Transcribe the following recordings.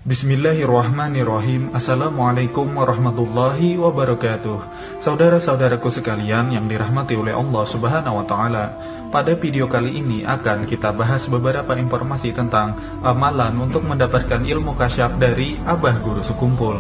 Bismillahirrahmanirrahim. Assalamualaikum warahmatullahi wabarakatuh. Saudara-saudaraku sekalian yang dirahmati oleh Allah Subhanahu wa Ta'ala, pada video kali ini akan kita bahas beberapa informasi tentang amalan untuk mendapatkan ilmu kasyaf dari Abah Guru Sekumpul.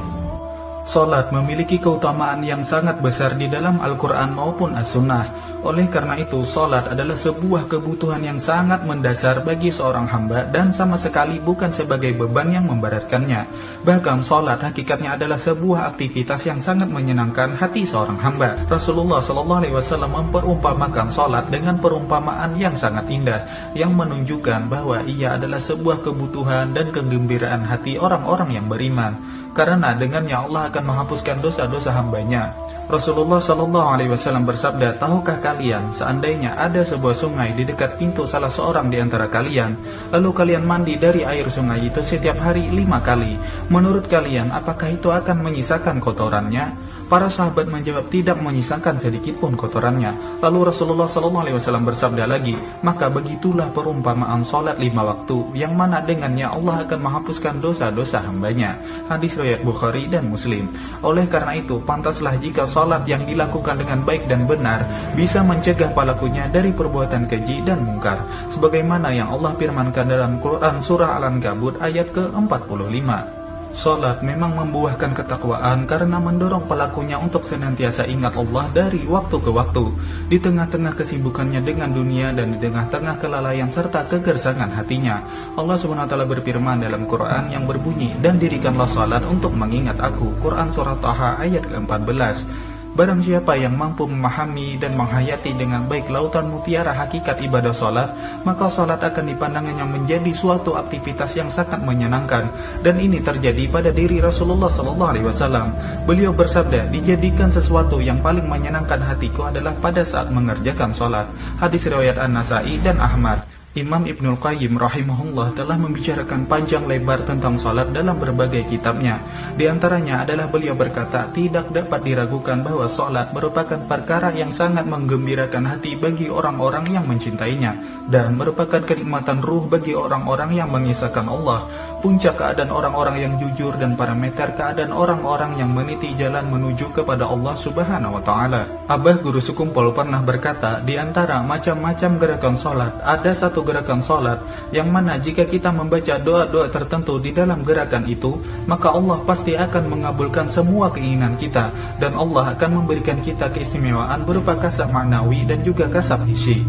Salat memiliki keutamaan yang sangat besar di dalam Al-Quran maupun As-Sunnah. Oleh karena itu, salat adalah sebuah kebutuhan yang sangat mendasar bagi seorang hamba dan sama sekali bukan sebagai beban yang memberatkannya. Bahkan salat hakikatnya adalah sebuah aktivitas yang sangat menyenangkan hati seorang hamba. Rasulullah SAW memperumpamakan salat dengan perumpamaan yang sangat indah, yang menunjukkan bahwa ia adalah sebuah kebutuhan dan kegembiraan hati orang-orang yang beriman. Karena dengannya Allah akan menghapuskan dosa-dosa hambanya. Rasulullah SAW bersabda, "Tahukah kalian seandainya ada sebuah sungai di dekat pintu salah seorang di antara kalian, lalu kalian mandi dari air sungai itu setiap hari 5 kali, menurut kalian apakah itu akan menyisakan kotorannya?" Para sahabat menjawab, "Tidak menyisakan sedikit pun kotorannya." Lalu Rasulullah SAW bersabda lagi, "Maka begitulah perumpamaan salat 5 waktu, yang mana dengannya Allah akan menghapuskan dosa-dosa hambanya." Hadis riwayat Bukhari dan Muslim. Oleh karena itu, pantaslah jika salat yang dilakukan dengan baik dan benar bisa mencegah pelakunya dari perbuatan keji dan mungkar, sebagaimana yang Allah firmankan dalam Quran surah Al-Ankabut ayat ke-45. Salat memang membuahkan ketakwaan karena mendorong pelakunya untuk senantiasa ingat Allah dari waktu ke waktu, di tengah-tengah kesibukannya dengan dunia dan di tengah-tengah kelalaian serta kegersangan hatinya. Allah SWT berfirman dalam Quran yang berbunyi, "Dan dirikanlah salat untuk mengingat aku." Quran surah Taha ayat ke-14. Barang siapa yang mampu memahami dan menghayati dengan baik lautan mutiara hakikat ibadah salat, maka salat akan dipandangnya menjadi suatu aktivitas yang sangat menyenangkan. Dan ini terjadi pada diri Rasulullah SAW. Beliau bersabda, "Dijadikan sesuatu yang paling menyenangkan hatiku adalah pada saat mengerjakan salat." Hadis riwayat An-Nasai dan Ahmad. Imam Ibnul Qayyim rahimahullah telah membicarakan panjang lebar tentang salat dalam berbagai kitabnya. Di antaranya adalah beliau berkata, tidak dapat diragukan bahwa salat merupakan perkara yang sangat menggembirakan hati bagi orang-orang yang mencintainya, dan merupakan kenikmatan ruh bagi orang-orang yang mengisahkan Allah. Puncak keadaan orang-orang yang jujur dan parameter keadaan orang-orang yang meniti jalan menuju kepada Allah Subhanahu wa Ta'ala. Abah Guru Sekumpul pernah berkata, di antara macam-macam gerakan salat, ada satu gerakan salat yang mana jika kita membaca doa-doa tertentu di dalam gerakan itu, maka Allah pasti akan mengabulkan semua keinginan kita, dan Allah akan memberikan kita keistimewaan berupa kasab maknawi dan juga kasab hissi.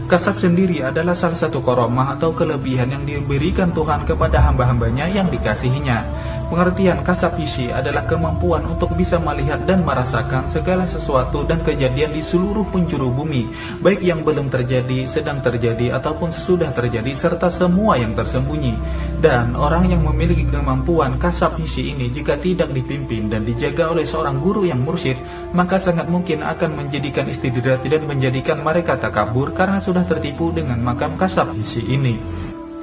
Kasab sendiri adalah salah satu karamah atau kelebihan yang diberikan Tuhan kepada hamba-hambanya yang dikasihinya. Pengertian kasab hissi adalah kemampuan untuk bisa melihat dan merasakan segala sesuatu dan kejadian di seluruh penjuru bumi, baik yang belum terjadi, sedang terjadi, ataupun sesudah terjadi, serta semua yang tersembunyi. Dan orang yang memiliki kemampuan kasab hissi ini jika tidak dipimpin dan dijaga oleh seorang guru yang mursyid, maka sangat mungkin akan menjadikan istidraj dan menjadikan mereka takabur karena sudah tertipu dengan makam kasab hissi ini.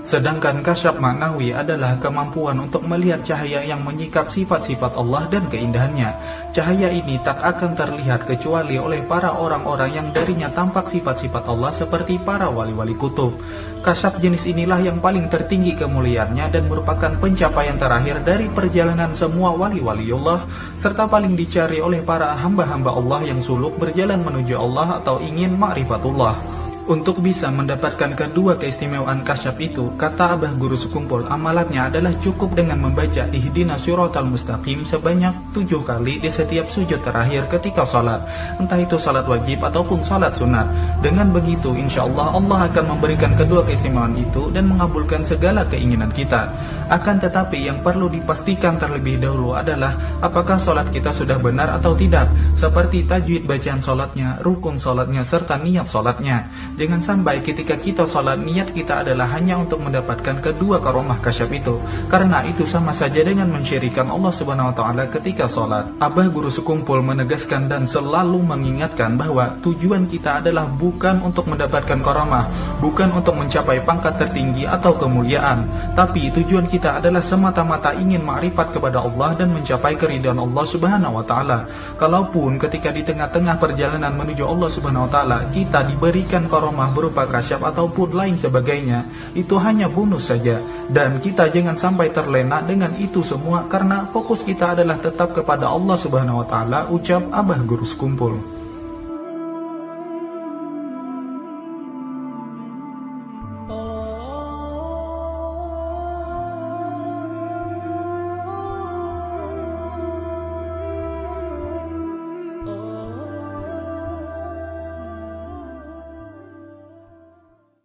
Sedangkan kasab maknawi adalah kemampuan untuk melihat cahaya yang menyikap sifat-sifat Allah dan keindahannya. Cahaya ini tak akan terlihat kecuali oleh para orang-orang yang darinya tampak sifat-sifat Allah seperti para wali-wali kutub. Kasab jenis inilah yang paling tertinggi kemuliaannya dan merupakan pencapaian terakhir dari perjalanan semua wali-wali Allah, serta paling dicari oleh para hamba-hamba Allah yang suluk berjalan menuju Allah atau ingin ma'rifatullah. Untuk bisa mendapatkan kedua keistimewaan kasyaf itu, kata Abah Guru Sekumpul, amalannya adalah cukup dengan membaca Ihdinas Shiratal Mustaqim sebanyak 7 kali di setiap sujud terakhir ketika salat, entah itu salat wajib ataupun salat sunat. Dengan begitu, insya Allah Allah akan memberikan kedua keistimewaan itu dan mengabulkan segala keinginan kita. Akan tetapi yang perlu dipastikan terlebih dahulu adalah apakah salat kita sudah benar atau tidak, seperti tajwid bacaan salatnya, rukun salatnya, serta niat salatnya. Jangan sampai ketika kita salat, niat kita adalah hanya untuk mendapatkan kedua karomah kasyaf itu, karena itu sama saja dengan mensyirikkan Allah Subhanahu wa Ta'ala ketika salat. Abah Guru Sekumpul menegaskan dan selalu mengingatkan bahwa tujuan kita adalah bukan untuk mendapatkan karomah, bukan untuk mencapai pangkat tertinggi atau kemuliaan, tapi tujuan kita adalah semata-mata ingin ma'rifat kepada Allah dan mencapai keridhaan Allah Subhanahu wa Ta'ala. Kalaupun ketika di tengah-tengah perjalanan menuju Allah Subhanahu wa Ta'ala kita diberikan karomah karomah berupa kasyaf ataupun lain sebagainya, itu hanya bonus saja. Dan kita jangan sampai terlena dengan itu semua, karena fokus kita adalah tetap kepada Allah Subhanahu wa Ta'ala, ucap Abah Guru Sekumpul.